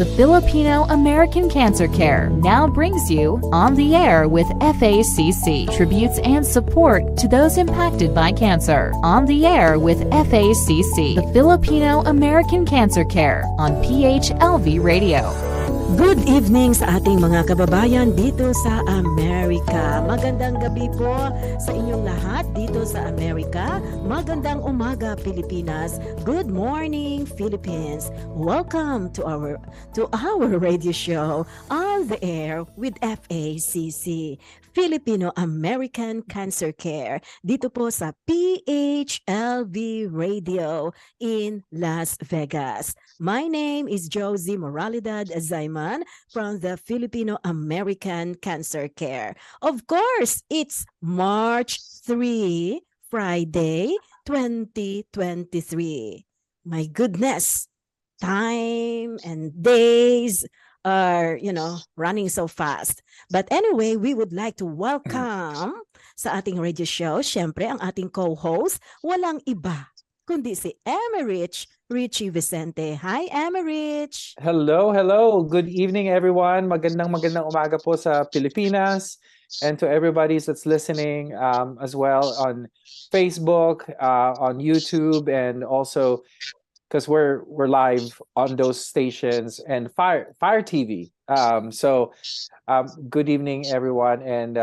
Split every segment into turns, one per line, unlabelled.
The Filipino American Cancer Care now brings you On the Air with FACC, tributes and support to those impacted by cancer. On the Air with FACC, the Filipino American Cancer Care on PHLV Radio.
Good evening sa ating mga kababayan dito sa Amerika. Magandang gabi po sa inyong lahat dito sa Amerika. Magandang umaga, Pilipinas. Good morning, Philippines. Welcome to our radio show On the Air with FACC, Filipino American Cancer Care, dito po sa PHLV Radio in Las Vegas. My name is Josie Moralidad Zayman from the Filipino American Cancer Care. Of course, it's March 3, Friday, 2023. My goodness, time and days are, running so fast. But anyway, we would like to welcome sa ating radio show, syempre, ang ating co-host, walang iba, kundi si Emerich Richie Vicente. Hi, Emerich!
Hello. Good evening, everyone. Magandang umaga po sa Pilipinas, and to everybody that's listening as well on Facebook, on YouTube, and also because we're live on those stations and Fire TV. Good evening, everyone, and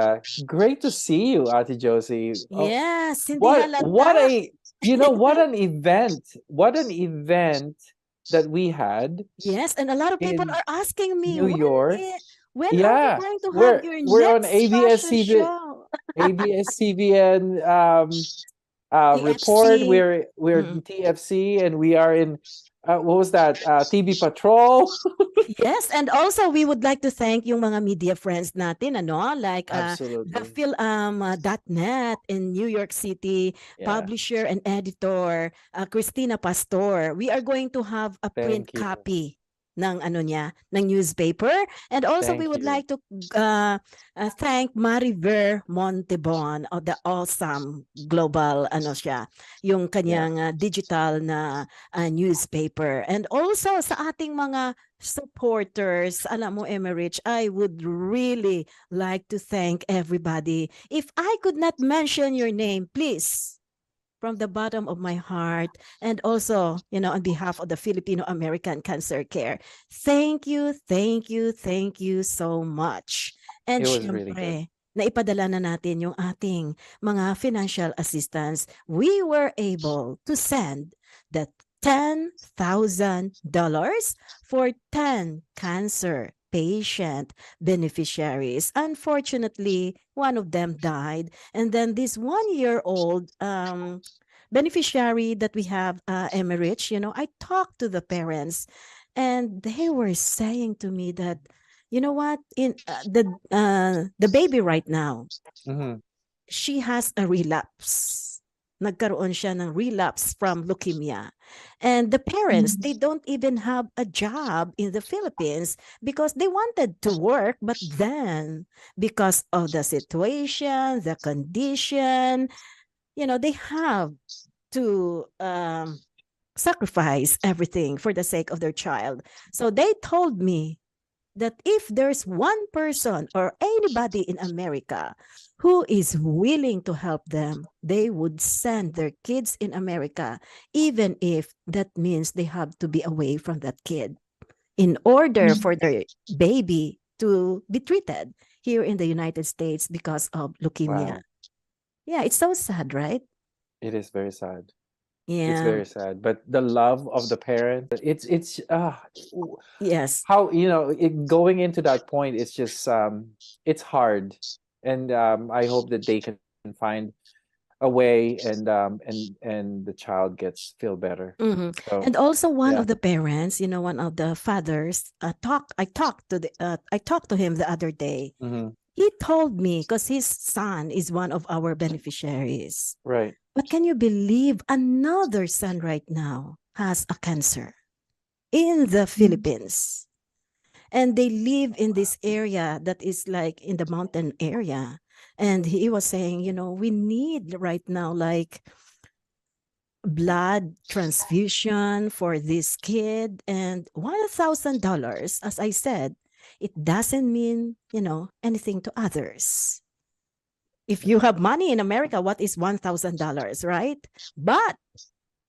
great to see you, Ate Josie.
Yes,
what an event! What an event that we had.
Yes, and a lot of people are asking me,
New York.
When are you going to have your
we're
next
on ABS-CBN,
show?
ABS-CBN report. We're TFC, and we are in what was that? TV Patrol.
Yes, and also we would like to thank yung mga media friends natin, like the Film.net in New York City, publisher and editor, Christina Pastor. We are going to have a print copy ng newspaper, and also we would like to thank Mariver Montebon of the Awesome Global yung kanyang digital na newspaper, and also sa ating mga supporters. Alam mo, Emerich, I would really like to thank everybody. If I could not mention your name, please, from the bottom of my heart, and also, on behalf of the Filipino American Cancer Care, thank you so much. And syempre, naipadala na natin yung ating mga financial assistance. We were able to send the $10,000 for 10 cancer patient beneficiaries. Unfortunately, one of them died, and then this 1-year-old beneficiary that we have, Emerich, I talked to the parents, and they were saying to me that, what, in the baby right now, she has a relapse. Nagkaroon siya ng relapse from leukemia. And the parents, they don't even have a job in the Philippines because they wanted to work, but then because of the situation, the condition, they have to sacrifice everything for the sake of their child. So they told me that if there's one person or anybody in America who is willing to help them, they would send their kids in America, even if that means they have to be away from that kid in order for their baby to be treated here in the United States because of leukemia. Wow. Yeah, it's so sad, right?
It is very sad.
Yeah,
it's very sad. But the love of the parent, it's
yes.
How going into that point, it's just it's hard. And I hope that they can find a way, and the child feel better. So,
and also one of the parents, one of the fathers, I talked to him the other day. He told me, because his son is one of our beneficiaries.
Right.
But can you believe another son right now has a cancer in the Philippines? And they live in this area that is like in the mountain area. And he was saying, we need right now like blood transfusion for this kid, and $1,000, as I said, it doesn't mean, anything to others. If you have money in America, what is $1,000, right? But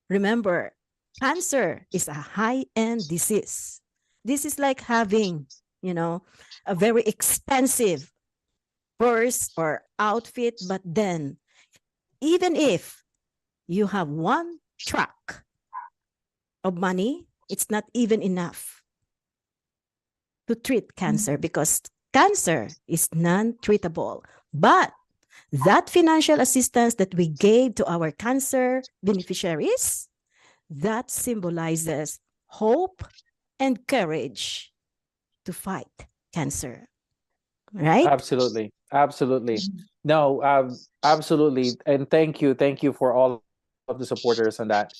remember, cancer is a high-end disease. This is like having, a very expensive purse or outfit, but then even if you have one truck of money, it's not even enough to treat cancer, because cancer is non-treatable. But that financial assistance that we gave to our cancer beneficiaries, that symbolizes hope and courage to fight cancer. Right?
Absolutely. Absolutely. No, absolutely. And thank you for all of the supporters on that.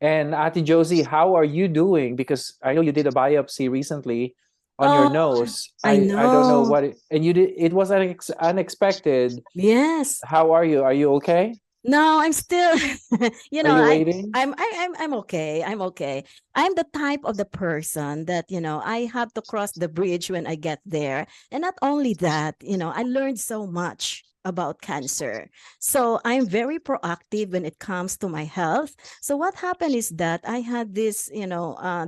And Ate Josie, how are you doing? Because I know you did a biopsy recently on your nose.
I
I don't know
know.
what and you did. It was unexpected.
Yes.
How are you? Are you okay?
No, I'm still,
Are you waiting?
I'm okay. I'm okay. I'm the type of the person that, I have to cross the bridge when I get there. And not only that, I learned so much about cancer. So I'm very proactive when it comes to my health. So what happened is that I had this,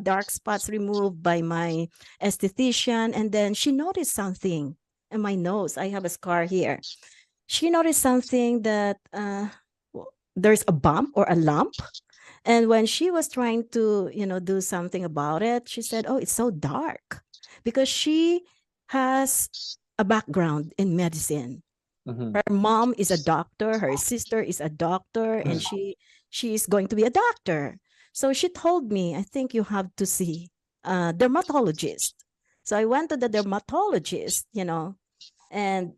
dark spots removed by my esthetician, and then she noticed something in my nose. I have a scar here. She noticed something that there's a bump or a lump. And when she was trying to, do something about it, she said, "Oh, it's so dark," because she has a background in medicine. Her mom is a doctor, her sister is a doctor, and she is going to be a doctor. So she told me, "I think you have to see a dermatologist." So I went to the dermatologist, and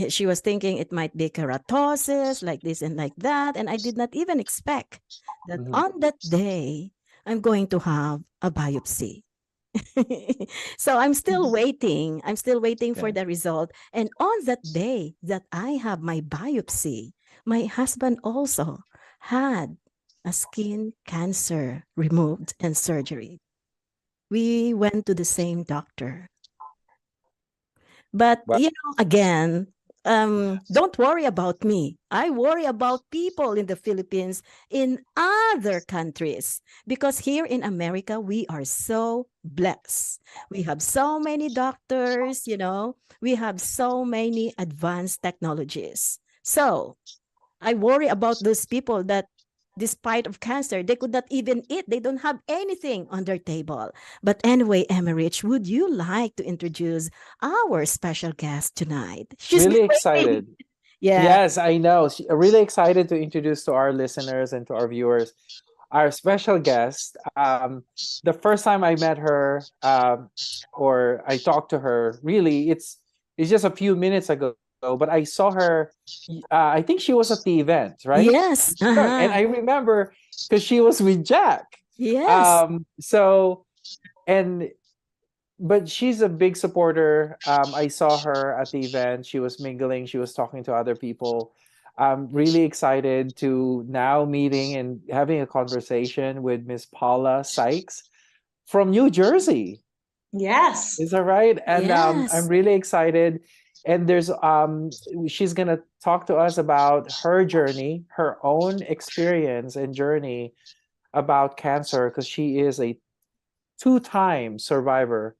she was thinking it might be keratosis, like this and like that. And I did not even expect that on that day, I'm going to have a biopsy. So I'm still waiting. I'm still waiting for the result. And on that day that I have my biopsy, my husband also had a skin cancer removed and surgery. We went to the same doctor. But, again, don't worry about me. I worry about people in the Philippines, in other countries, because here in America, we are so blessed. We have so many doctors, we have so many advanced technologies. So I worry about those people that, despite of cancer, they could not even eat. They don't have anything on their table. But anyway, Emmerich, would you like to introduce our special guest tonight? She's
Really
been
excited.
waiting. Yeah.
Yes, I know. Really excited to introduce to our listeners and to our viewers our special guest. The first time I met her, or I talked to her, really, it's just a few minutes ago. But I saw her. I think she was at the event, right?
Yes.
And I remember because she was with Jack.
Yes.
So and but she's a big supporter. I saw her at the event. She was mingling. She was talking to other people. I'm really excited to now meeting and having a conversation with Miss Paula Sykes from New Jersey.
Yes.
Is that right? And
Yes.
I'm really excited. And there's she's gonna talk to us about her journey, her own experience and journey about cancer, because she is a two-time survivor.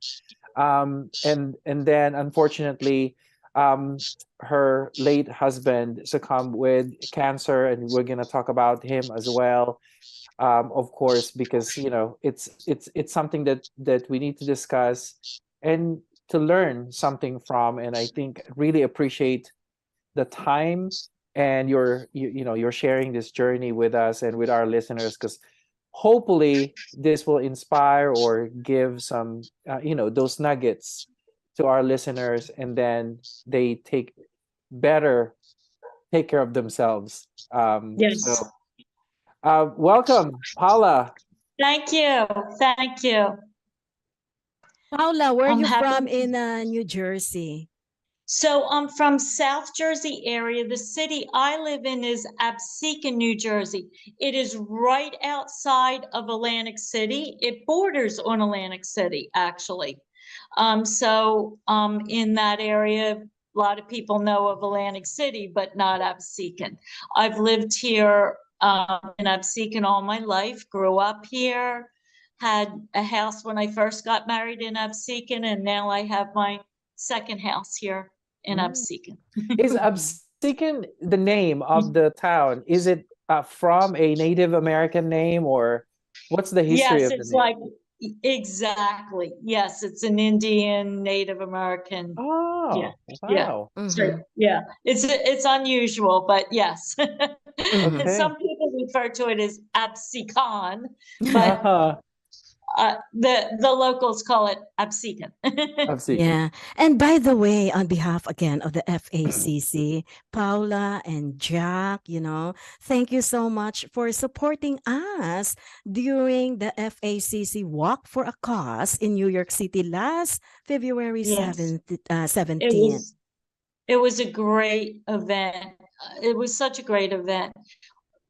And then unfortunately, her late husband succumbed with cancer, and we're gonna talk about him as well. Of course, because it's something that we need to discuss and to learn something from. And I think really appreciate the time and you're sharing this journey with us and with our listeners, because hopefully this will inspire or give some those nuggets to our listeners, and then they better take care of themselves.
Yes.
So welcome, Paula.
Thank you. Thank you.
Paula, where are
I'm
you
happy.
from in New Jersey?
So I'm from South Jersey area. The city I live in is Absecon, New Jersey. It is right outside of Atlantic City. It borders on Atlantic City, actually. In that area, a lot of people know of Atlantic City, but not Absecon. I've lived here in Absecon all my life, grew up here, had a house when I first got married in Absecon, and now I have my second house here in Absecon.
Is Absecon the name of the town? Is it from a Native American name, or what's the history
Yes,
of the
it's
name?
like exactly. Yes, it's an Indian Native American.
Oh,
Yeah,
wow.
sure. Yeah, it's unusual, but yes.
Okay.
Some people refer to it as Absecon, but the locals call it Absecon.
Absecon.
Yeah. And by the way, on behalf again of the FACC, Paula and Jack, thank you so much for supporting us during the FACC Walk for a Cause in New York City last February
Yes.
17th.
It was a great event. It was such a great event.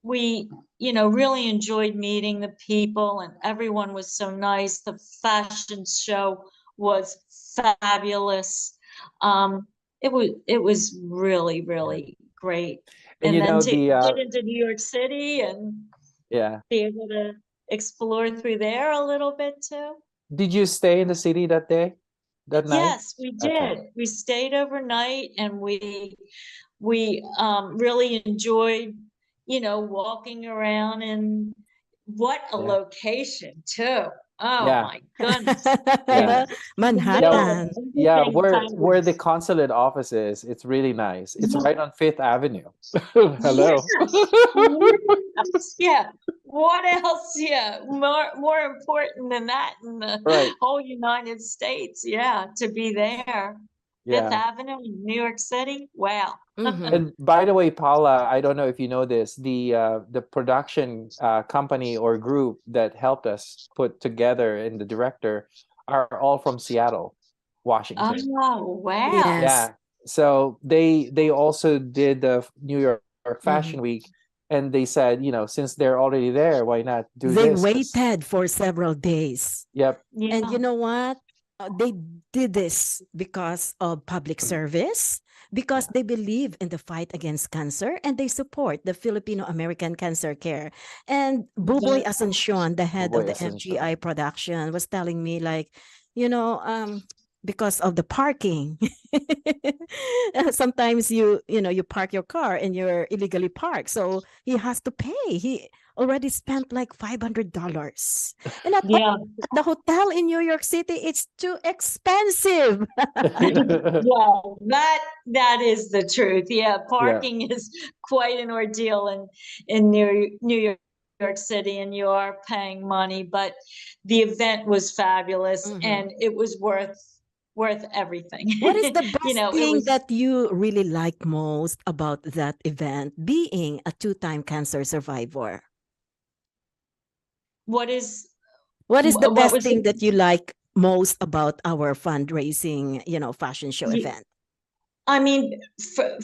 We, really enjoyed meeting the people, and everyone was so nice. The fashion show was fabulous. It was really, really great.
And
then to get into New York City and be able to explore through there a little bit too.
Did you stay in the city that day? That night?
Yes, we did. Okay. We stayed overnight, and we really enjoyed, walking around, and what a location too. Oh my goodness.
Manhattan.
Yeah, where the consulate office is, it's really nice. It's right on Fifth Avenue. Hello.
Yeah. What else? Yeah. More important than that in the whole United States. Yeah. To be there. Fifth Avenue in New York City. Wow.
And by the way, Paula, I don't know if you know this, the production company or group that helped us put together, and the director are all from Seattle, Washington.
Oh, wow.
Yes.
Yeah. So they also did the New York Fashion Week, and they said, since they're already there, why not do
they
this?
They waited for several days.
Yep.
Yeah.
And you know what? They did this because of public service, because they believe in the fight against cancer, and they support the Filipino American Cancer Care. And Buboy Asuncion, the head of the FGI production, was telling me, like, because of the parking, sometimes you park your car and you're illegally parked, so he has to pay. He already spent like $500, and at the hotel in New York City, it's too expensive.
Well, that is the truth. Yeah, parking is quite an ordeal in New York City, and you are paying money, but the event was fabulous, and it was worth everything.
What is the best thing that you really like most about that event, being a two-time cancer survivor?
What is
the best thing that you like most about our fundraising, fashion show event?
I mean,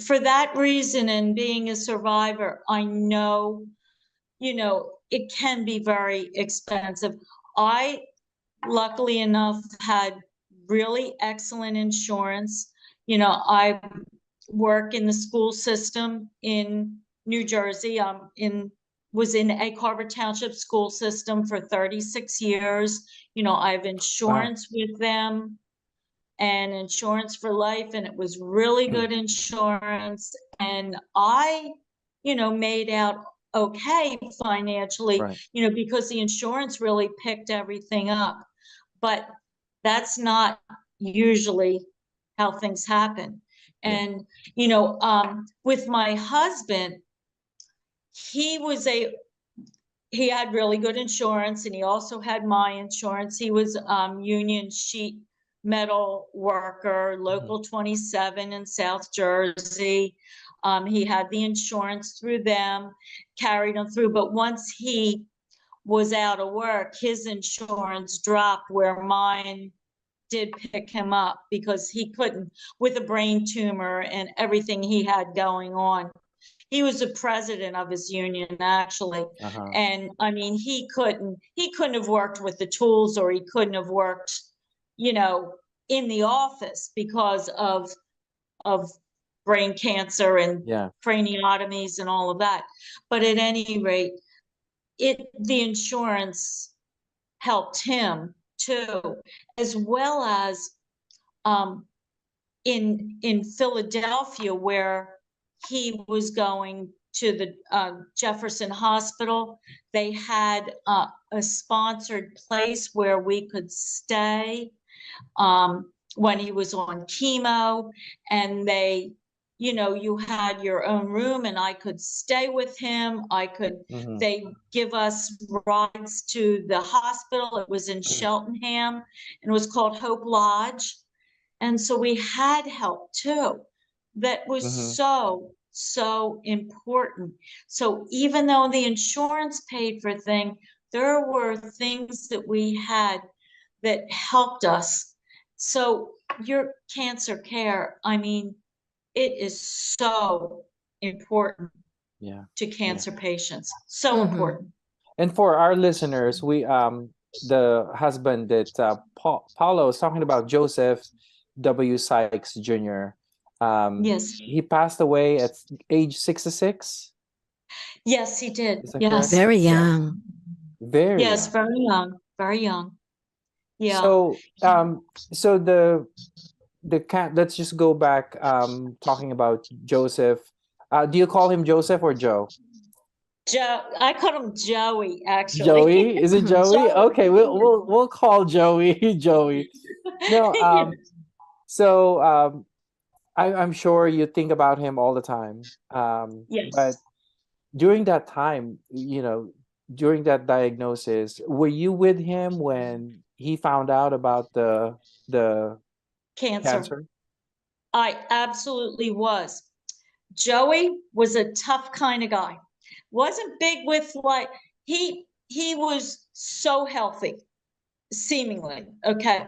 for that reason, and being a survivor, I know, it can be very expensive. I, luckily enough, had really excellent insurance. I work in the school system in New Jersey. Was in Egg Harbor Township school system for 36 years. I have insurance with them, and insurance for life, and it was really good insurance. And I, made out okay financially, because the insurance really picked everything up. But that's not usually how things happen. And, with my husband, he had really good insurance, and he also had my insurance. He was union sheet metal worker, local 27 in South Jersey. He had the insurance through them, carried him through. But once he was out of work, his insurance dropped, where mine did pick him up because he couldn't, with a brain tumor and everything he had going on. He was the president of his union, actually. And I mean, he couldn't have worked with the tools, or he couldn't have worked, you know, in the office because of brain cancer and craniotomies and all of that. But at any rate, the insurance helped him too, as well as in Philadelphia, where he was going to the Jefferson Hospital. They had a sponsored place where we could stay when he was on chemo, and they, you know, you had your own room, and I could stay with him. They give us rides to the hospital. It was in Cheltenham, and it was called Hope Lodge. And so we had help too. That was so important. So even though the insurance paid for things, there were things that we had that helped us. So your cancer care, I mean, it is so important to cancer patients. So important.
And for our listeners, we the husband that Paulo was talking about, Joseph W. Sykes Jr.
Yes.
He passed away at age 66.
Yes, he did. Yes.
Correct?
Very young.
Very
young. Very young. Very young. Yeah.
So the cat, let's just go back talking about Joseph. Do you call him Joseph or Joe?
Joe, I call him Joey, actually.
Joey? Is it Joey? Okay, we'll call Joey Joey. No, so I'm sure you think about him all the time.
Yes.
But during that time, you know, during that diagnosis, were you with him when he found out about the cancer?
I absolutely was. Joey was a tough kind of guy. Wasn't big with, like, he was so healthy, seemingly, okay,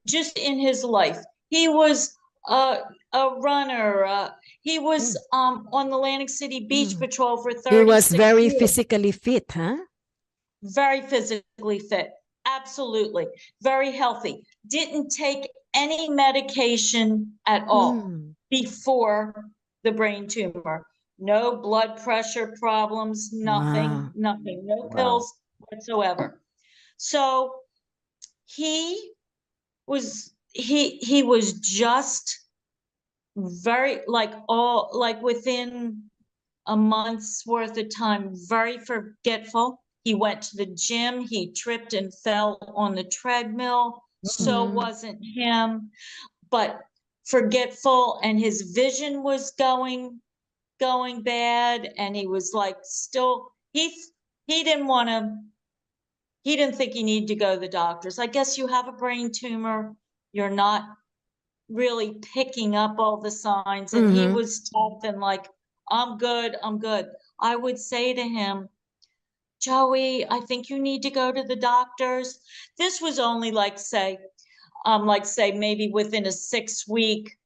just in his life. He was a runner. He was on the Atlantic City Beach Patrol for 36 years.
He was very physically fit, huh?
Very physically fit. Absolutely. Very healthy. Didn't take any medication at all before the brain tumor. No blood pressure problems, nothing, nothing, no pills whatsoever. So he was just very, like within a month's worth of time, very forgetful. He went to the gym, he tripped and fell on the treadmill. So wasn't him, but forgetful, and his vision was going bad, and he was like, still, he didn't think he needed to go to the doctors. I guess you have a brain tumor, you're not really picking up all the signs, and he was tough and like, I'm good. I would say to him, Joey, I think you need to go to the doctors. This was only say maybe within a 6-week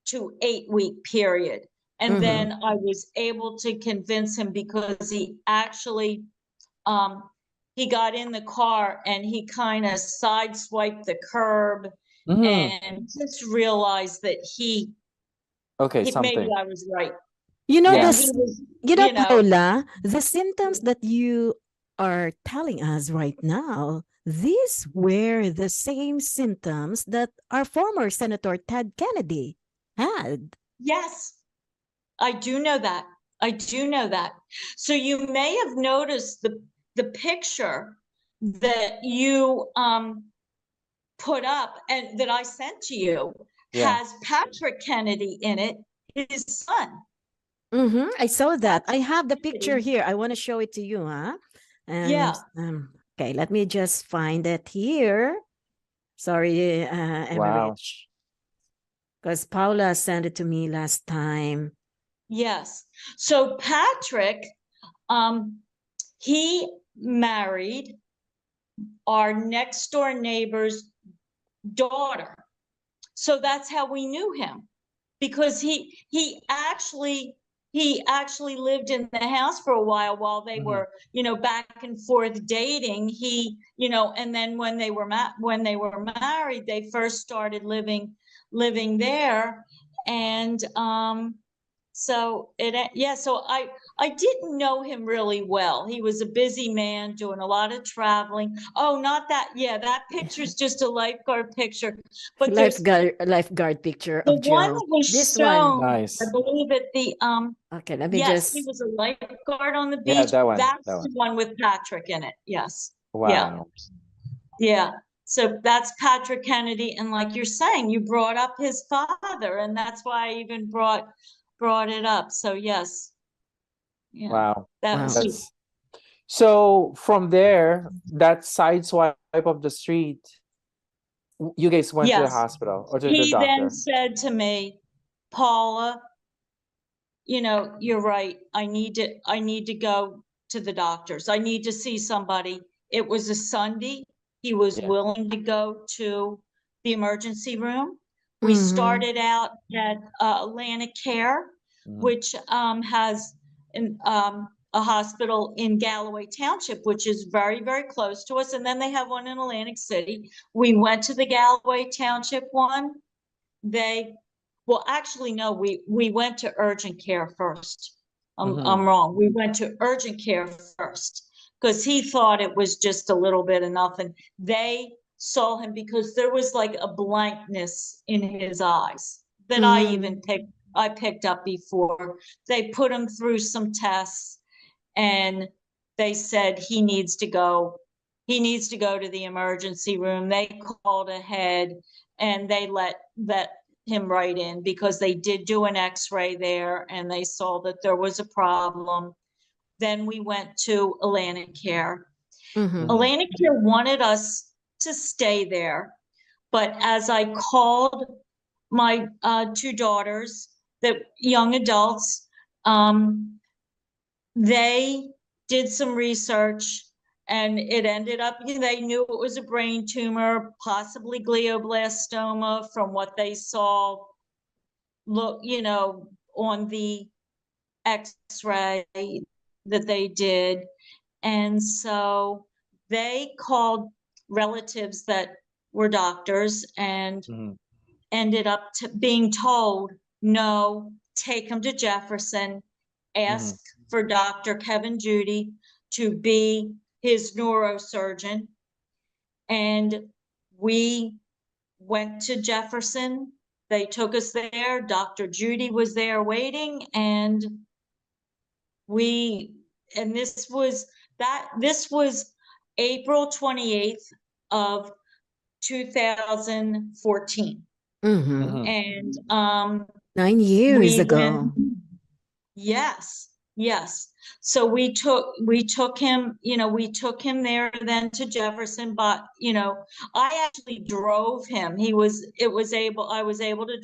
to 8-week period. And then I was able to convince him, because he actually, he got in the car and he kind of sideswiped the curb and just realized that maybe I was right.
You know, Paula, the symptoms that you are telling us right now, these were the same symptoms that our former Senator Ted Kennedy had.
Yes, I do know that. So you may have noticed the picture that you put up and that I sent to you has Patrick Kennedy in it, his son.
I saw that. I have the picture here. I want to show it to you, huh? Okay, let me just find it here. Sorry, Emmerich. Because Paula sent it to me last time.
Yes. So Patrick, he married our next door neighbor's daughter. So that's how we knew him, because he actually lived in the house for a while they were, back and forth dating. He, and then when they were married, they first started living there. And so I didn't know him really well. He was a busy man doing a lot of traveling. Oh, not that. Yeah, that picture's just a lifeguard picture. But
lifeguard picture
the
of
one
Joe.
that was
This
shown,
one.
Nice.
I believe at the
Okay, let me
yes, he
just.
was a lifeguard on the beach.
Yeah, that one.
That's
That one.
the one with Patrick in it. Yes.
Wow.
Yeah. So that's Patrick Kennedy. And like you're saying, you brought up his father, and that's why I even brought it up. So yes. Yeah.
Wow.
That
Wow.
was
That's so from there, that side swipe of the street, you guys went to the
yes.
hospital or to the
He
doctor.
then said to me, Paula, you're right. I need to go to the doctors. I need to see somebody. It was a Sunday. He was
Yeah.
willing to go to the emergency room. We started out at Atlantic Care, which has a hospital in Galloway Township, which is very, very close to us. And then they have one in Atlantic City. We went to the Galloway Township one. Well, actually, no, we went to urgent care first. I'm wrong. We went to urgent care first because he thought it was just a little bit of nothing. They saw him because there was like a blankness in his eyes that I picked up before. They put him through some tests and they said he needs to go to the emergency room. They called ahead and they let him right in because they did do an x-ray there and they saw that there was a problem. Then we went to Atlantic Care. Atlantic Care wanted us to stay there, but as I called my two daughters, that young adults, they did some research and it ended up, they knew it was a brain tumor, possibly glioblastoma from what they saw, on the x-ray that they did. And so they called relatives that were doctors and ended up being told, no, take him to Jefferson, ask for Dr. Kevin Judy to be his neurosurgeon. And we went to Jefferson. They took us there. Dr. Judy was there waiting. And this was April 28th of 2014. And
9 years ago.
Yes. So we took him, there then to Jefferson, but I actually drove him. I was able to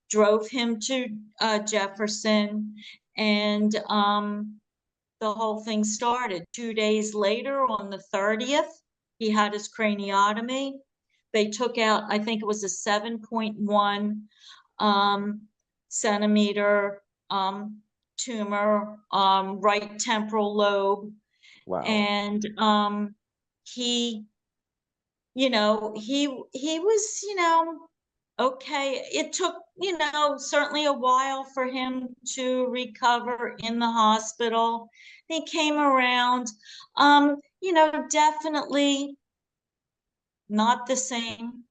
drove him to Jefferson, and the whole thing started. 2 days later, on the 30th, he had his craniotomy. They took out, I think it was a 7.1 centimeter tumor, right temporal lobe.
Wow.
And he was, okay. It took, certainly a while for him to recover in the hospital. He came around, definitely not the same.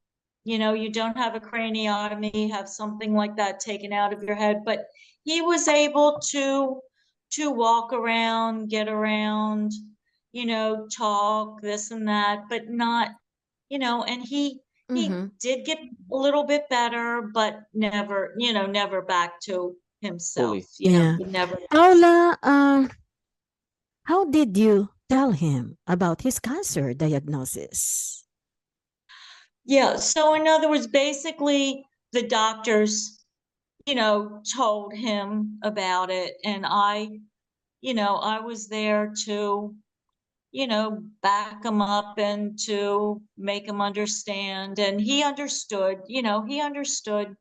You don't have a craniotomy, have something like that taken out of your head, but he was able to walk around, get around, talk, this and that, but not, and he did get a little bit better, but never back to himself.
Yeah.
Never.
Paula, how did you tell him about his cancer diagnosis?
Yeah. So in other words, basically the doctors, told him about it. And I was there to back him up and to make him understand. And he understood, he understood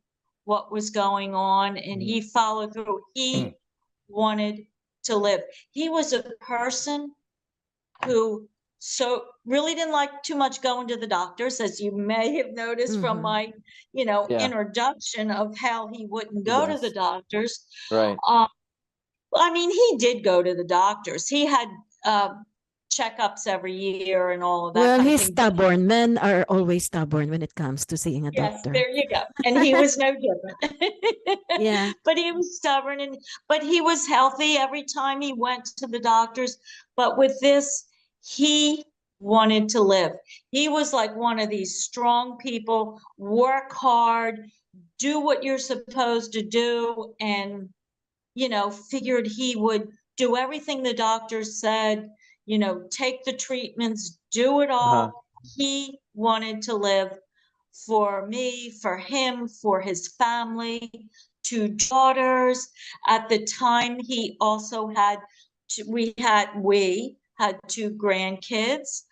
what was going on, and he followed through. He wanted to live. He was a person who really didn't like too much going to the doctors, as you may have noticed from my, introduction of how he wouldn't go to the doctors.
Right.
I mean, he did go to the doctors. He had checkups every year and all of that.
Well,
kind of
he's
thing.
stubborn. Men are always stubborn when it comes to seeing a
Yes,
doctor.
there you go. And he was no different.
Yeah.
But he was stubborn, but he was healthy every time he went to the doctors. But with this, he wanted to live. He was like one of these strong people, work hard, do what you're supposed to do, and figured he would do everything the doctor said, take the treatments, do it all. He wanted to live for me, for him, for his family, 2 daughters. At the time, he also had, we had 2 grandkids,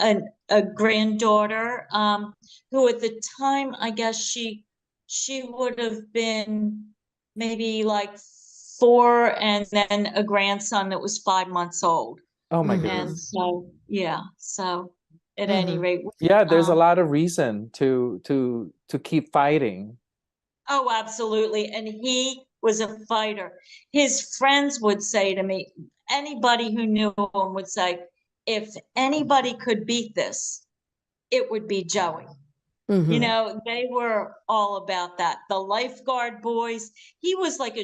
a granddaughter, who at the time, I guess she would have been maybe like 4, and then a grandson that was 5 months old.
Oh my
And
goodness.
so, so at any rate.
Yeah, there's a lot of reason to keep fighting.
Oh, absolutely. And he was a fighter. His friends would say to me, anybody who knew him would say, if anybody could beat this, it would be Joey. They were all about that. The lifeguard boys, he was like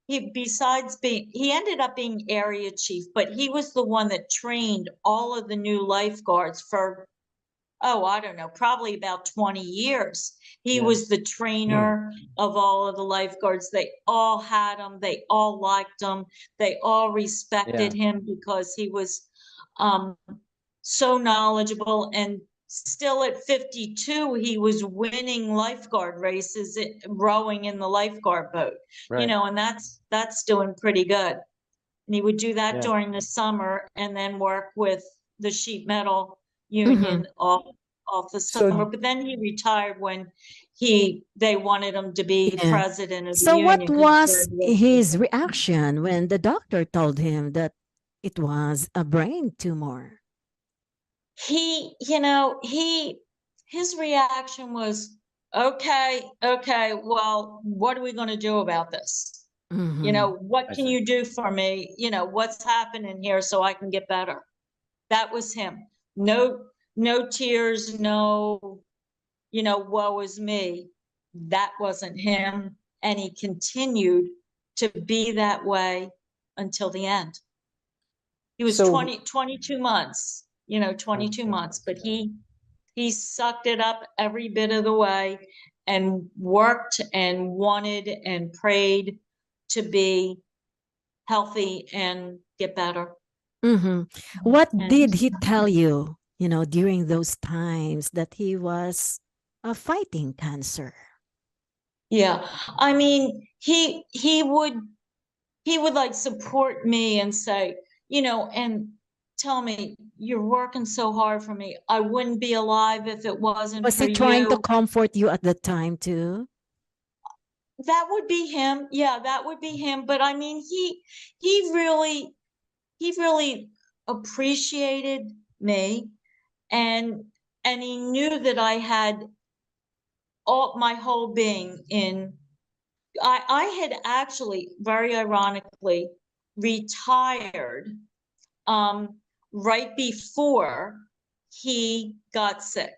he ended up being area chief, but he was the one that trained all of the new lifeguards for, I don't know, probably about 20 years. He was the trainer of all of the lifeguards. They all had him. They all liked him. They all respected him because he was so knowledgeable. And still at 52, he was winning lifeguard races, rowing in the lifeguard boat, and that's doing pretty good. And he would do that during the summer and then work with the sheet metal union off the summer. But then he retired when they wanted him to be president of the
So
union.
what was his reaction when the doctor told him that it was a brain tumor?
His reaction was, okay, well, what are we going to do about this? What can you do for me? What's happening here so I can get better? That was him. No tears, no, woe is me. That wasn't him. And he continued to be that way until the end. He was 22 months, 22 months, but he sucked it up every bit of the way and worked and wanted and prayed to be healthy and get better.
What did he tell you, during those times that he was fighting cancer?
Yeah, I mean, he would like support me and say, and tell me, you're working so hard for me. I wouldn't be alive if it wasn't
Was
for
he trying to
you.
comfort you at the time too?
That would be him. Yeah, that would be him. But I mean, he really appreciated me, and he knew that I had all my whole being in. I had actually, very ironically, retired right before he got sick.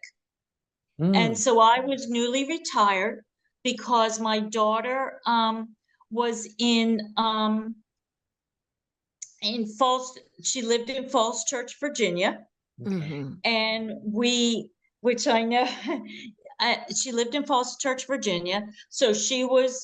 And so I was newly retired because my daughter was in Falls. She lived in Falls Church, Virginia. And which I know, she lived in Falls Church, Virginia. So she was,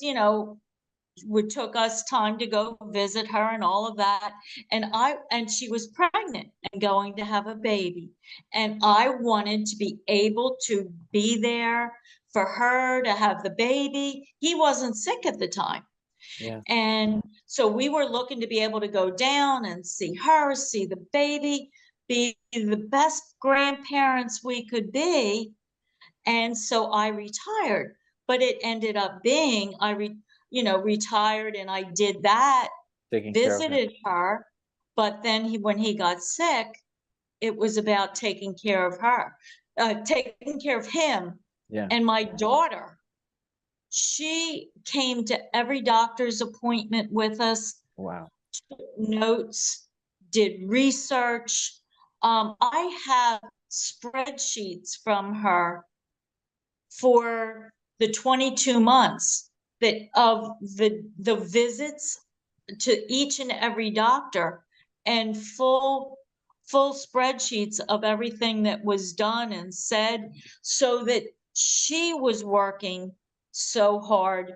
took us time to go visit her and all of that. And she was pregnant and going to have a baby. And I wanted to be able to be there for her to have the baby. He wasn't sick at the time.
Yeah.
And so we were looking to be able to go down and see her, see the baby, be the best grandparents we could be. And so I retired, but it ended up being, retired, and I did that,
Taking care of him.
visited her, but then when he got sick, it was about taking care of her, taking care of him.
Yeah.
And my daughter, she came to every doctor's appointment with us.
Wow.
Took notes, did research. I have spreadsheets from her for the 22 months that of the visits to each and every doctor, and full spreadsheets of everything that was done and said, so that she was working so hard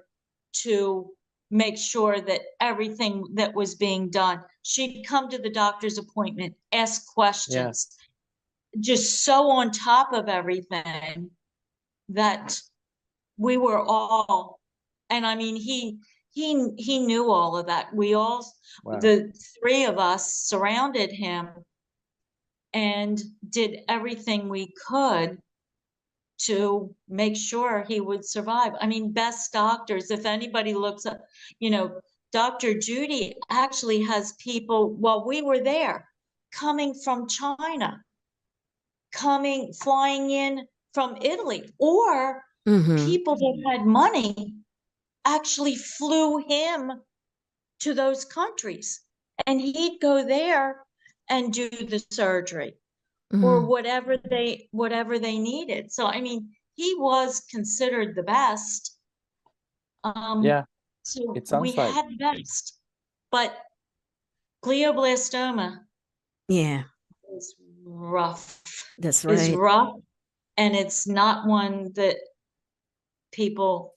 to make sure that everything that was being done, she'd come to the doctor's appointment, ask questions, just so on top of everything that we were all, and I mean, he knew all of that. We all,
Wow.
the three of us surrounded him and did everything we could to make sure he would survive. I mean, best doctors, if anybody looks up, Dr. Judy actually has people, while we were there, coming from China, flying in from Italy, or people that had money actually flew him to those countries, and he'd go there and do the surgery or whatever they needed. So I mean, he was considered the best.
Yeah,
so
it sounds
we
like.
had the best, but glioblastoma,
Yeah,
is rough.
that's
Is
right.
rough, and it's not one that people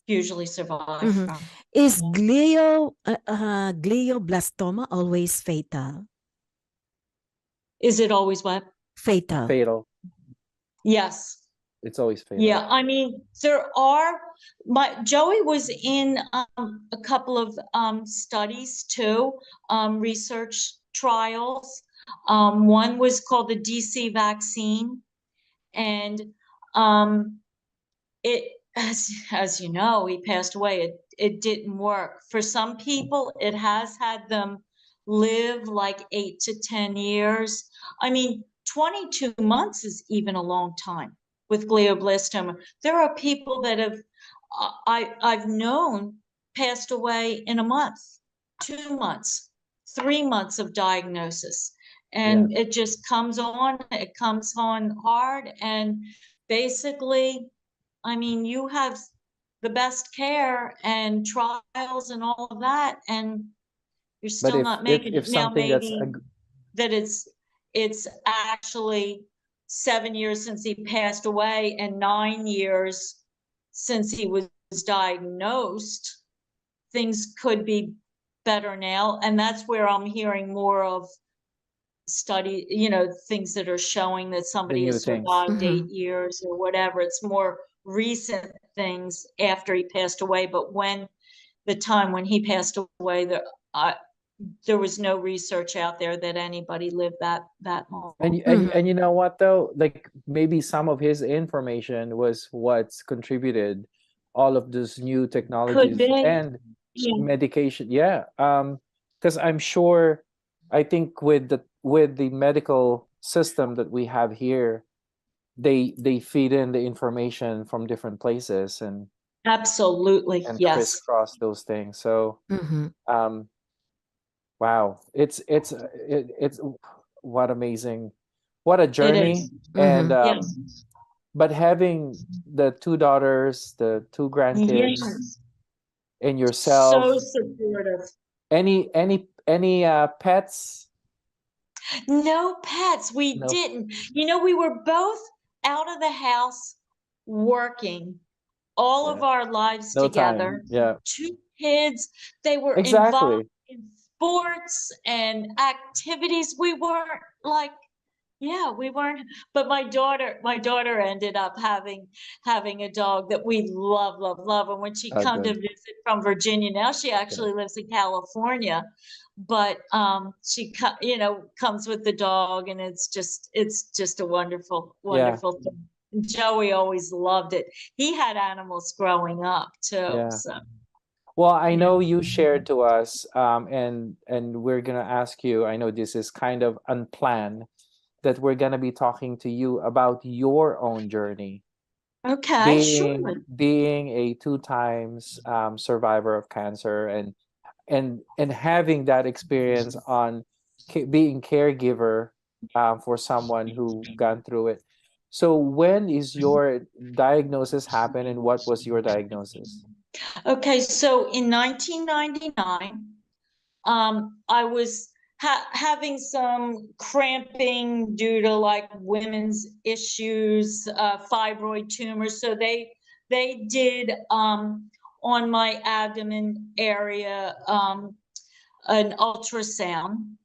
usually survive from.
Is glioblastoma always fatal?
Is it always what?
Fatal.
Fatal.
Yes.
It's always fatal.
Yeah, I mean, Joey was in a couple of studies too, research trials. One was called the DC vaccine, and it, as you know, he passed away. It didn't work. For some people, it has had them live like 8 to 10 years. I mean, 22 months is even a long time with glioblastoma. There are people that have, I've known, passed away in a month, 2 months, 3 months of diagnosis. And it just comes on hard. And basically, I mean, you have the best care and trials and all of that, and you're still not making it. Now, maybe that it's actually 7 years since he passed away and 9 years since he was diagnosed, things could be better now. And that's where I'm hearing more of study, things that are showing that somebody has survived 8 years or whatever. It's more recent things after he passed away. But the time when he passed away, there was no research out there that anybody lived that long.
And you know what though? Like maybe some of his information was what's contributed all of those new technologies and medication. Yeah. Because I'm sure, I think with the medical system that we have here, they feed in the information from different places and
absolutely,
and
yes,
crisscross those things. So wow, it's what a journey. And but having the 2 daughters, the 2 grandkids, and yourself,
so supportive.
Any pets?
No pets. We didn't. We were both out of the house working all of our lives together.
Yeah.
2 kids. They were
exactly
involved in sports and activities. We weren't like Yeah, we weren't, but my daughter ended up having a dog that we love. And when she
Oh,
come to
good.
visit from Virginia, now she
Good.
actually lives in California, but comes with the dog, and it's just a wonderful,
Yeah.
wonderful thing. Joey always loved it. He had animals growing up too,
Yeah.
so
Well, I
yeah.
know you shared to us, and we're gonna ask you. I know this is kind of unplanned, that we're gonna be talking to you about your own journey,
Okay, sure.
being a two times survivor of cancer, and having that experience on being caregiver for someone who gone through it. So when is your diagnosis happen, and what was your diagnosis?
Okay, so in 1999, I was having some cramping due to like women's issues, fibroid tumors. So they did on my abdomen area an ultrasound,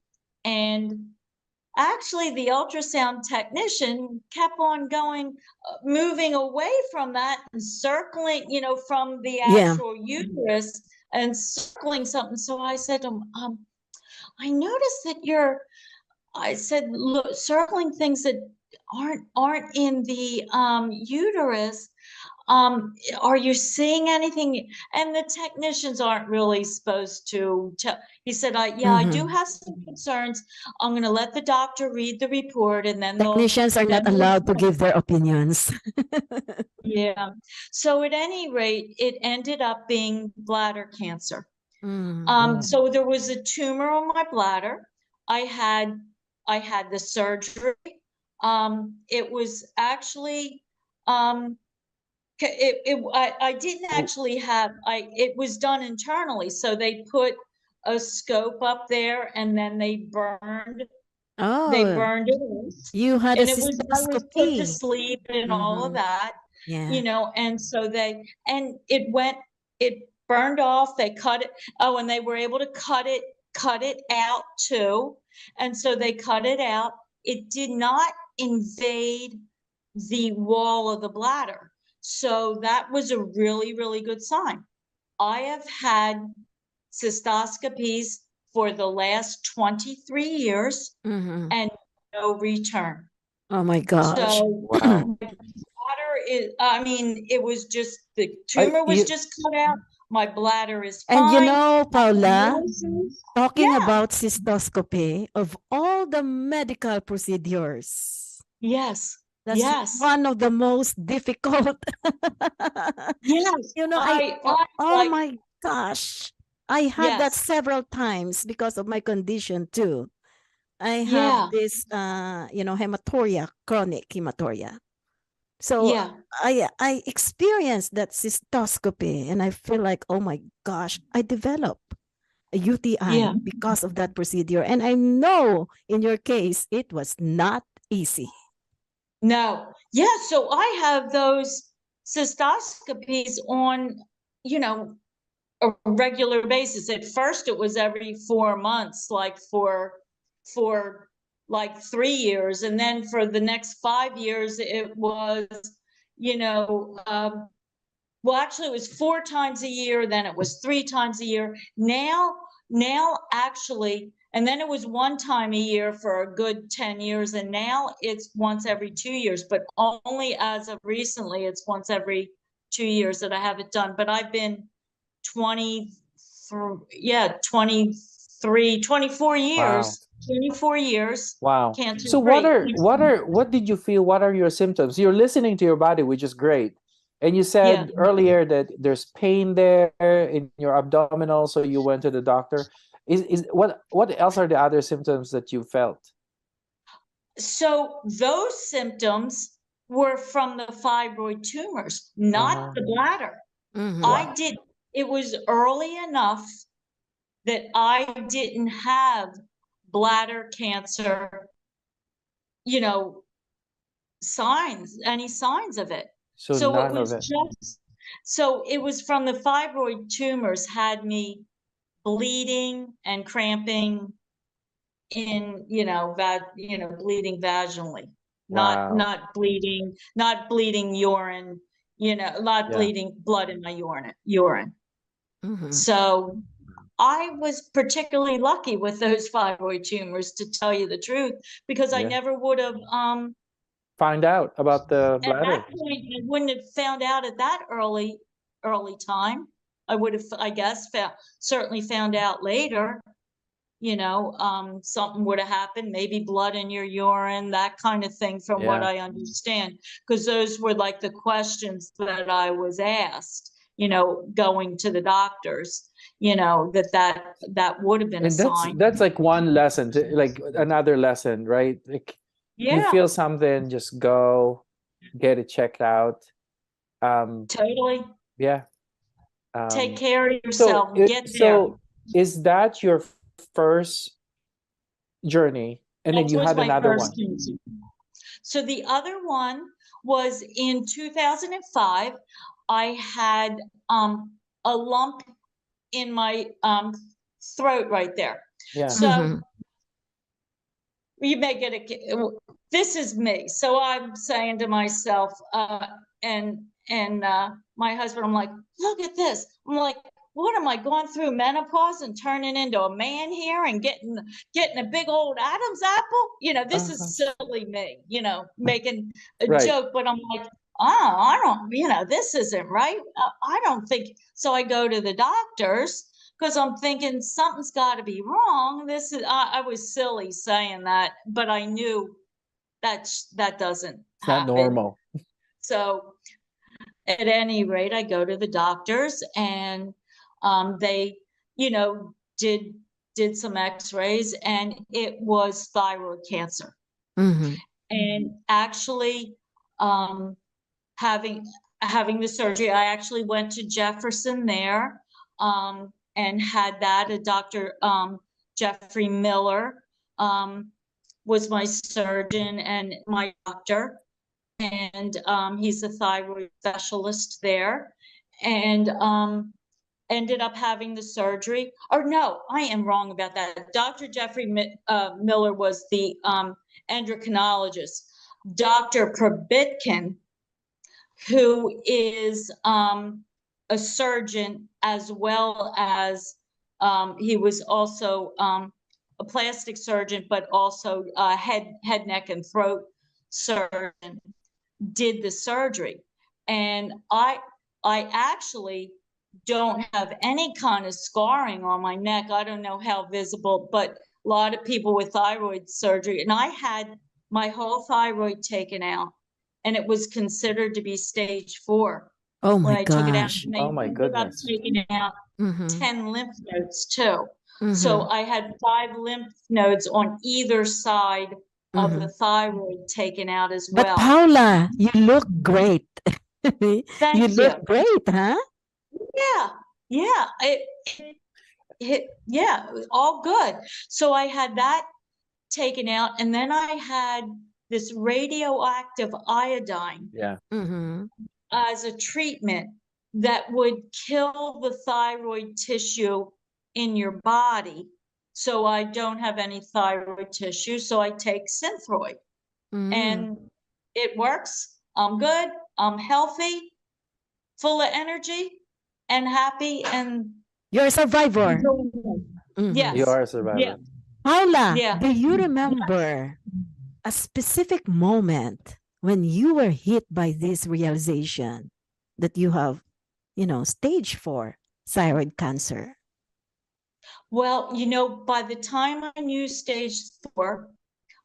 and actually the ultrasound technician kept on going, moving away from that and circling, from the
Yeah.
actual uterus and circling something. So I said to him, I noticed that I said, look, circling things that aren't in the uterus. Are you seeing anything? And the technicians aren't really supposed to tell. He said, I do have some concerns. I'm going to let the doctor read the report, and then
Technicians are not allowed to give their opinions.
yeah. So at any rate, it ended up being bladder cancer. So there was a tumor on my bladder. I had the surgery. It was actually I didn't actually have it was done internally. So they put a scope up there, and then they burned
Oh,
it off.
you had a
And I was put to
cystoscopy.
sleep and all of that,
Yeah.
and so it burned off. They cut it. Oh, and they were able to cut it out too. And so they cut it out. It did not invade the wall of the bladder. So that was a really, really good sign. I have had cystoscopies for the last 23 years and no return.
Oh my gosh.
So
Wow.
bladder is, it was just, the
I
tumor was
you
just cut out. My bladder is
And you
fine.
know, Paula, talking
Yeah.
about cystoscopy, of all the medical procedures,
Yes.
that's
Yes.
one of the most difficult.
Yes.
You know, oh my gosh. I had that
Yes.
several times because of my condition too. I have
Yeah.
this, hematuria, chronic hematuria. So
Yeah.
I experienced that cystoscopy, and I feel like, oh my gosh, I developed a UTI
Yeah.
because of that procedure. And I know in your case, it was not easy.
No. Yeah. So I have those cystoscopies on, a regular basis. At first, it was every 4 months, like for like 3 years, and then for the next 5 years, it was, well, actually, it was 4 times a year. Then it was 3 times a year. Now, actually, and then it was 1 time a year for a good 10 years, and now it's once every 2 years. But only as of recently, it's once every 2 years that I have it done. But I've been 24
Wow.
years, 24 years,
Wow.
cancer
So
free.
what did you feel? What are your symptoms? You're listening to your body, which is great. And you
Yeah.
said earlier that there's pain there in your abdominal, so you went to the doctor. Is what else are the other symptoms that you felt?
So those symptoms were from the fibroid tumors, not the bladder.
Wow.
It was early enough that I didn't have bladder cancer, any signs of it.
So
So it
none of
was
it.
it was from the fibroid tumors had me bleeding and cramping in, bleeding vaginally,
Wow.
not bleeding urine, not bleeding blood in my urine. So I was particularly lucky with those thyroid tumors, to tell you the truth, because I never would have
find out about the bladder.
At that point, I wouldn't have found out at that early time. I would have, I guess, certainly found out later. Something would have happened, maybe blood in your urine, that kind of thing, from what I understand, because those were like the questions that I was asked, going to the doctors, that would have been a sign.
That's like one lesson, like another lesson, right? Like, you feel something, just go get it checked out.
Totally.
Yeah.
Take care of yourself. Get there.
So is that your first journey, and then you had another one?
So the other one was in 2005. I had a lump in my throat right there.
Yeah.
So you may get this is me. So I'm saying to myself, and my husband, I'm like, look at this. I'm like, what am I going through, menopause and turning into a man here and getting a big old Adam's apple? This is silly me, making a joke, but I'm like, I don't, this isn't right. I don't think so. I go to the doctors because I'm thinking something's got to be wrong. I was silly saying that, but I knew that doesn't happen.
Not normal.
So at any rate, I go to the doctors, and they, did some x-rays, and it was thyroid cancer. And actually, having the surgery, I actually went to Jefferson there, and had that. A Dr. Jeffrey Miller was my surgeon and my doctor, and he's a thyroid specialist there, and ended up having the surgery. Or no, I am wrong about that. Dr. Jeffrey Miller was the endocrinologist. Dr. Probitkin, who is a surgeon, as well as he was also a plastic surgeon, but also head, neck, and throat surgeon, did the surgery. And I actually don't have any kind of scarring on my neck. I don't know how visible, but a lot of people with thyroid surgery, and I had my whole thyroid taken out, and it was considered to be stage 4.
Oh my
when I took it out,
and oh my goodness!
Taking out 10 lymph nodes too. So I had 5 lymph nodes on either side of the thyroid taken out as well.
But Paula, you look great.
Thank you.
Look great, huh?
Yeah. It was all good. So I had that taken out, and then I had this radioactive iodine as a treatment that would kill the thyroid tissue in your body. So I don't have any thyroid tissue, so I take Synthroid, and it works. I'm good. I'm healthy, full of energy, and happy. And
you're a survivor.
Yes,
you are a survivor.
Yeah.
Paula, do you remember a specific moment when you were hit by this realization that you have, stage 4 thyroid cancer?
Well, by the time I knew stage 4,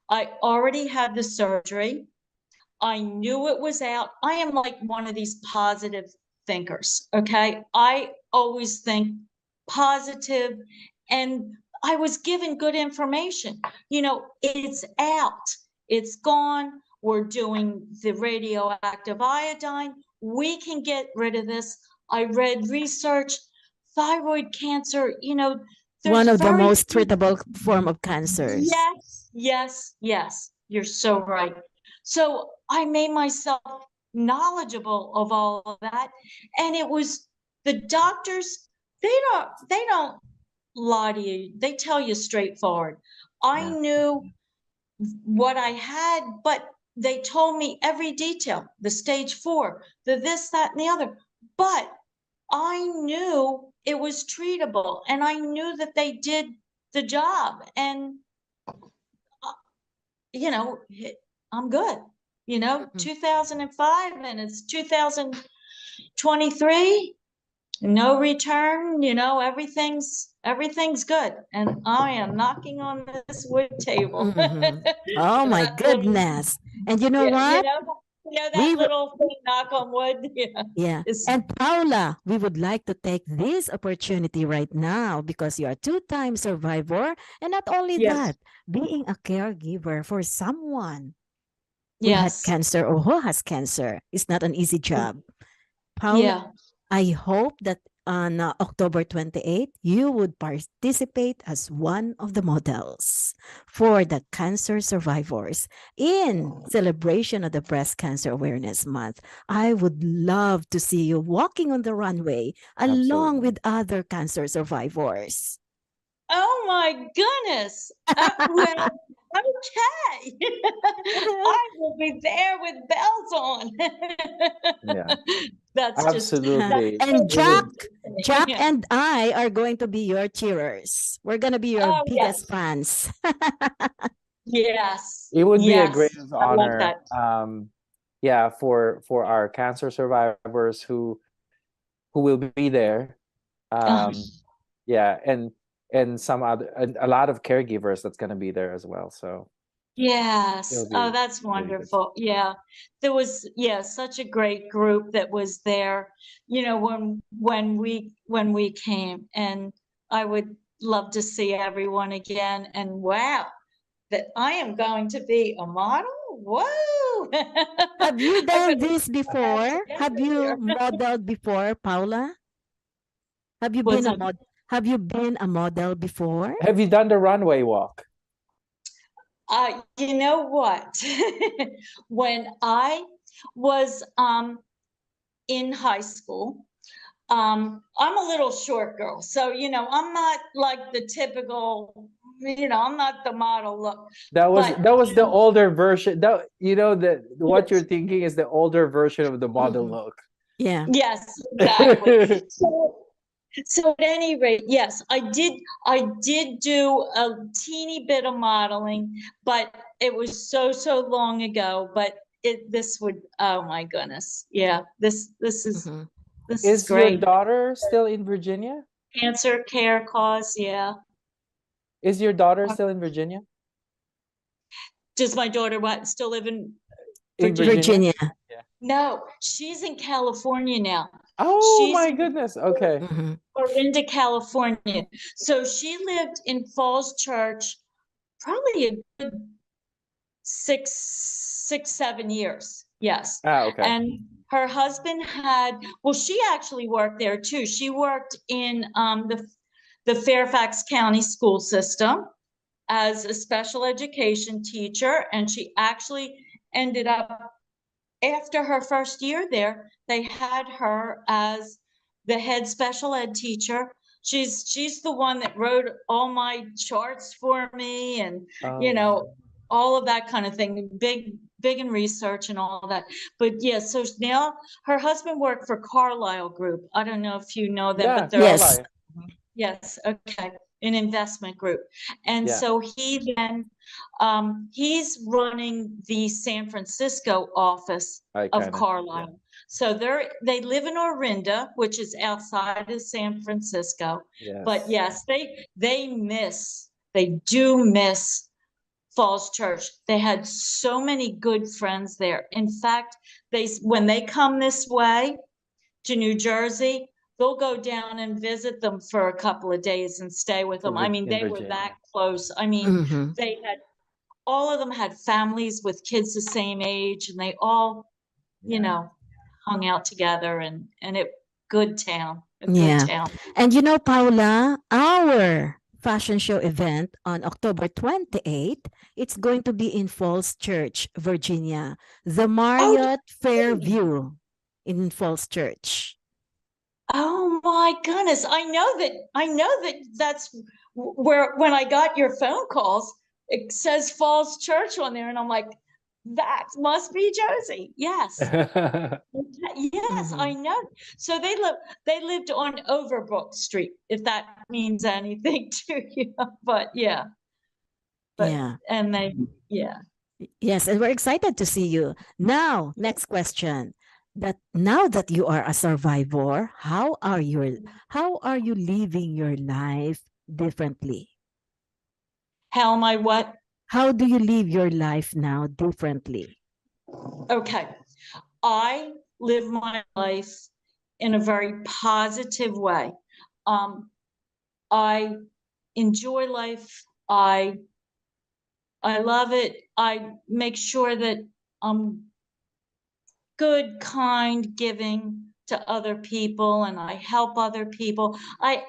I already had the surgery. I knew it was out. I am like one of these positive thinkers, okay? I always think positive, and I was given good information. It's out. It's gone. We're doing the radioactive iodine. We can get rid of this. I read research. Thyroid cancer,
one of the most treatable form of cancers.
Yes. You're so right. So I made myself knowledgeable of all of that. And it was the doctors, they don't lie to you. They tell you straightforward. I knew what I had, but they told me every detail, the stage 4, the this, that, and the other. But I knew it was treatable, and I knew that they did the job. And, you know, I'm good. You know, 2005 and it's 2023. No return, you know, everything's good, and I am knocking on this wood table.
Oh my goodness. And you know what?
You know that little thing, knock on wood.
Yeah. And Paula, we would like to take this opportunity right now, because you are a two-time survivor, and not only that, being a caregiver for someone who had cancer or who has cancer is not an easy job. Paula, I hope that on October 28th, you would participate as one of the models for the cancer survivors in celebration of the Breast Cancer Awareness Month. I would love to see you walking on the runway along with other cancer survivors.
Oh my goodness. Well, okay. I will be there with bells on. That's
absolutely.
Just,
and Jack and I are going to be your cheerers. We're going to be your biggest fans.
Yes.
It would be a great honor. For our cancer survivors who will be there. And some other, a lot of caregivers that's going to be there as well. So
yes. Oh, that's wonderful. Yeah. There was, such a great group that was there, you know, when we came, and I would love to see everyone again. And wow, that I am going to be a model. Whoa.
Have you done this before? Have you modeled before, Paula? Have you been a model? Have you been a model before?
Have you done the runway walk?
You know what? When I was in high school, I'm a little short girl, so you know, I'm not like the typical, you know, I'm not the model look.
That was the older version. That, you know, that what you're thinking is the older version of the model look.
Yeah.
Yes, exactly. So at any rate, yes, I did do a teeny bit of modeling, but it was so long ago. But this would, oh my goodness, yeah, this is this is great.
Your daughter still in Virginia?
Cancer care cause, yeah.
Is your daughter still in Virginia?
Does my daughter still live in
Virginia?
Yeah.
No, she's in California now.
Oh my goodness. Okay.
Into California. So she lived in Falls Church probably a good 7 years. Yes.
Okay.
And her husband she actually worked there too. She worked in the Fairfax County school system as a special education teacher, and she actually ended up, after her first year there, they had her as the head special ed teacher. She's the one that wrote all my charts for me, and you know, all of that kind of thing, big in research and all that. But yes, so now her husband worked for Carlyle Group. I don't know if you know them, but they're yes, okay, an investment group. And so he then he's running the San Francisco office of Carlyle. So they live in Orinda, which is outside of San Francisco. But yes, they do miss Falls Church. They had so many good friends there. In fact, when they come this way to New Jersey, they'll go down and visit them for a couple of days and stay with them. I mean, they were that close. I mean, all of them had families with kids the same age, and they all, you know, hung out together, and good town. Good town.
And you know, Paula, our fashion show event on October 28th, it's going to be in Falls Church, Virginia, the Marriott Fairview in Falls Church.
Oh my goodness. I know that that's where, when I got your phone calls, it says Falls Church on there. And I'm like, that must be Josie. Yes. Yes, I know. So they lived on Overbrook Street, if that means anything to you. But yeah. But,
yeah.
and they, yeah.
Yes, and we're excited to see you. Now, next question. That now that you are a survivor, how are you living your life differently?
How am I what?
How do you live your life now differently?
Okay. I live my life in a very positive way. I enjoy life. I love it. I make sure that I'm good, kind, giving to other people, and I help other people. I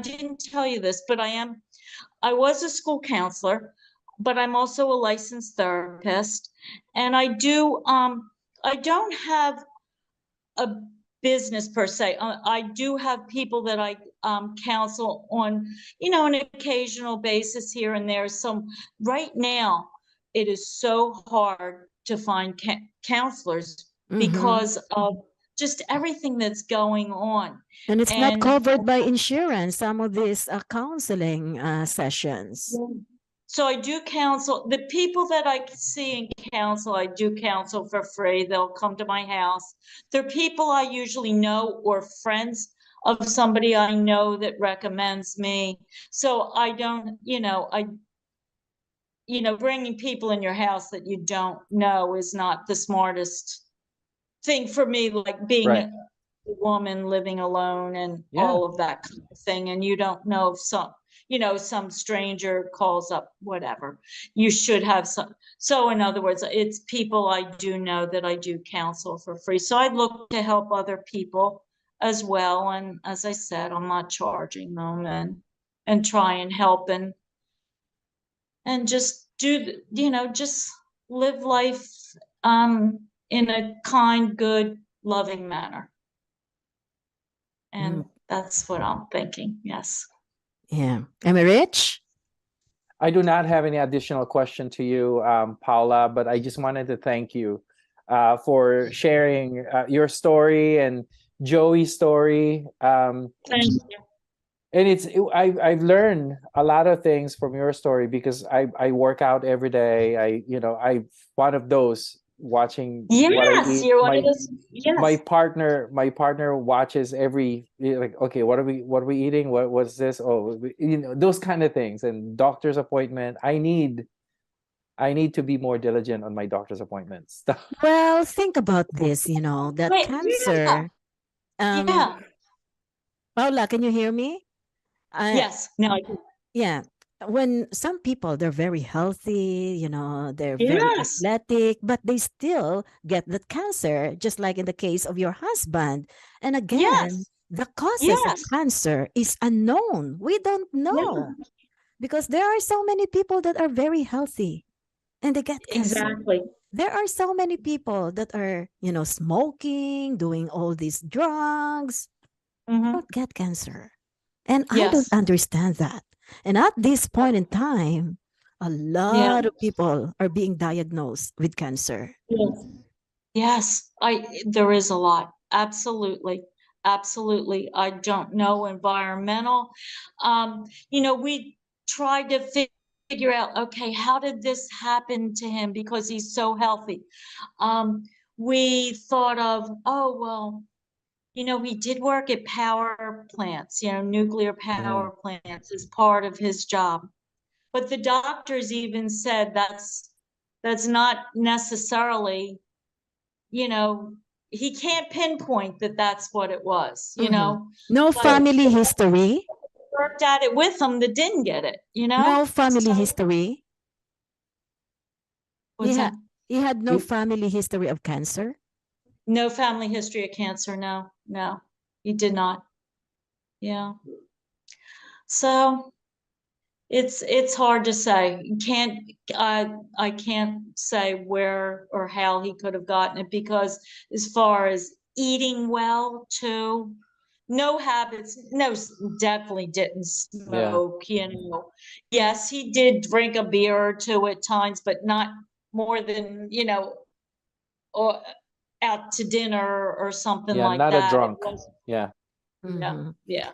didn't tell you this, but I was a school counselor, but I'm also a licensed therapist. And I don't have a business per se. I do have people that I counsel on, an occasional basis here and there. So right now, it is so hard to find counselors because of just everything that's going on.
And it's not covered by insurance, some of these counseling sessions.
So I do counsel the people that I see and counsel. I do counsel for free. They'll come to my house. They're people I usually know or friends of somebody I know that recommends me. So I don't, bringing people in your house that you don't know is not the smartest thing for me, like being a woman living alone and all of that kind of thing. And you don't know if some stranger calls up, whatever. You should have some. So in other words, it's people I do know that I do counsel for free. So I look to help other people as well. And as I said, I'm not charging them and try and help and just just live life in a kind, good, loving manner. And that's what I'm thinking. Yes.
Yeah. Am I rich?
I do not have any additional question to you, Paula, but I just wanted to thank you for sharing your story and Joey's story.
Thank you.
And I've learned a lot of things from your story because I work out every day. I'm one of those watching what I eat.
You're one of those. Yes.
My partner watches every, like, okay, what are we eating? What's this? Oh, those kind of things. And doctor's appointment. I need to be more diligent on my doctor's appointments.
Well, think about this, that cancer.
Yeah.
Paula, can you hear me?
Yes. No, I do.
Yeah. When some people, they're very healthy, they're very athletic, but they still get that cancer, just like in the case of your husband. And again, the causes of cancer is unknown. We don't know because there are so many people that are very healthy and they get cancer.
Exactly.
There are so many people that are, smoking, doing all these drugs, don't get cancer. And I don't understand that. And at this point in time, a lot of people are being diagnosed with cancer.
Yes, there is a lot. Absolutely. Absolutely. I don't know environmental. We tried to figure out, okay, how did this happen to him because he's so healthy? We thought of, oh, well, he did work at power plants, nuclear power plants as part of his job. But the doctors even said that's not necessarily, he can't pinpoint that that's what it was,
No
But
family history.
Worked at it with them that didn't get it,
No family history. He had no family history of cancer.
No family history of cancer. No, he did not. Yeah. So it's hard to say. I can't say where or how he could have gotten it because as far as eating well too, no habits, no, definitely didn't smoke, you know. Yes, he did drink a beer or two at times, but not more than, you know, or out to dinner or something like
not
that.
a drunk.
Yeah.
Mhm.
Yeah.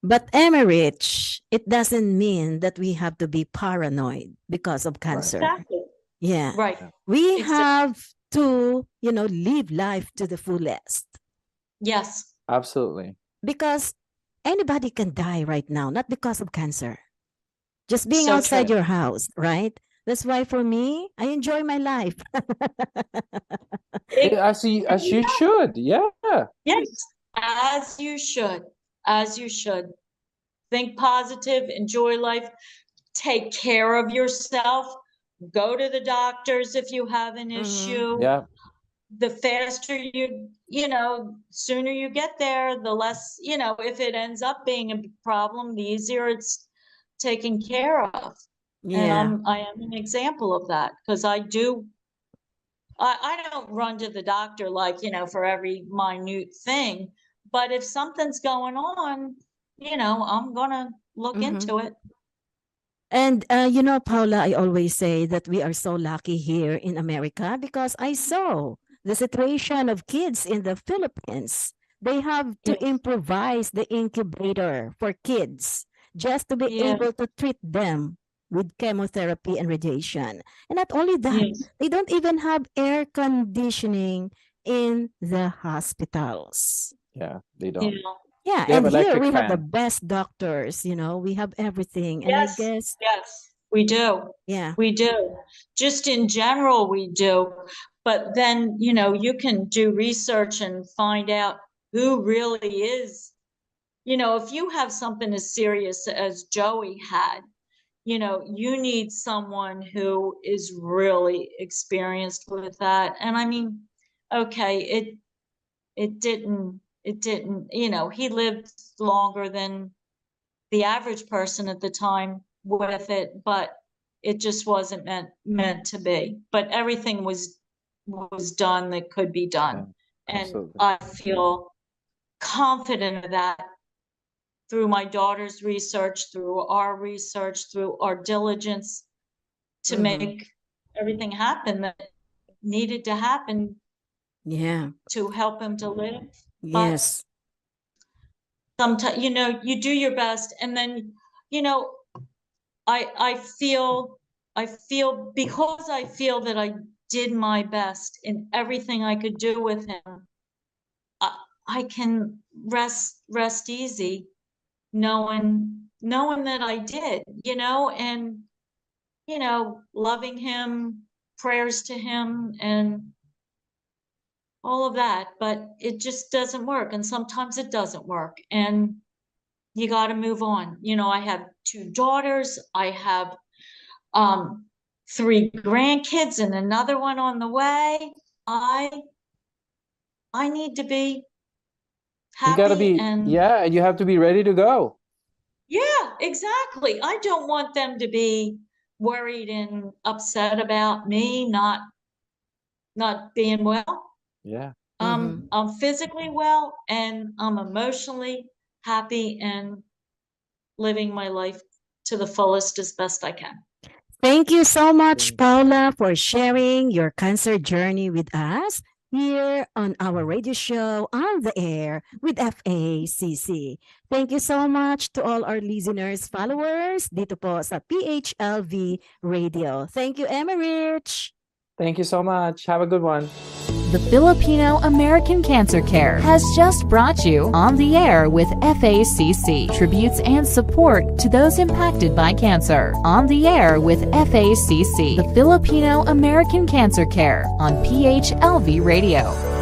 But Emerich, it doesn't mean that we have to be paranoid because of cancer.
Exactly.
Yeah.
Right.
We
Exactly.
have to, you know, live life to the fullest.
Yes.
Absolutely.
Because anybody can die right now, not because of cancer. Just being
So
outside
true.
your house, right? That's why for me, I enjoy my life.
As you should. Yeah.
Yes, as you should. As you should. Think positive, enjoy life, take care of yourself, go to the doctors if you have an issue.
Yeah.
The faster you know, sooner you get there, the less, you know, if it ends up being a problem, the easier it's taken care of. And I am an example of that because I don't run to the doctor like, you know, for every minute thing, but if something's going on, you know, I'm gonna look into it.
And you know, Paula, I always say that we are so lucky here in America because I saw the situation of kids in the Philippines. They have to improvise the incubator for kids just to be able to treat them with chemotherapy and radiation. And not only that, they don't even have air conditioning in the hospitals.
Yeah, they don't.
Yeah,
They have
and here
electric
we have the
fan.
best doctors, you know, we have everything. And I guess,
Yes, we do.
yeah,
We do. Just in general, we do. But then, you know, you can do research and find out who really is. You know, if you have something as serious as Joey had, you know, you need someone who is really experienced with that. And I mean, okay, it didn't, you know, he lived longer than the average person at the time with it, but it just wasn't meant to be. But everything was done that could be done.
Yeah,
and
absolutely.
I feel confident of that through my daughter's research, through our research, through our diligence to make everything happen that needed to happen to help him to live.
Yes.
But sometimes, you know, you do your best, and then, you know, I feel because I feel that I did my best in everything I could do with him, I can rest easy knowing that I did, you know, and, you know, loving him, prayers to him, and all of that. But it just doesn't work, and sometimes it doesn't work, and you got to move on. You know, I have 2 daughters, I have 3 grandkids and another one on the way. I need to be
You gotta
happy
be,
and
and you have to be ready to go.
yeah, exactly. I don't want them to be worried and upset about me not being well.
Yeah.
I'm physically well and I'm emotionally happy and living my life to the fullest as best I can.
Thank you so much, Paula, for sharing your cancer journey with us here on our radio show On the Air with FACC. Thank you so much to all our listeners, followers dito po sa PHLV Radio. Thank you, Emerich.
Thank you so much. Have a good one.
The Filipino American Cancer Care has just brought you On the Air with FACC, tributes and support to those impacted by cancer. On the Air with FACC, the Filipino American Cancer Care on PHLV Radio.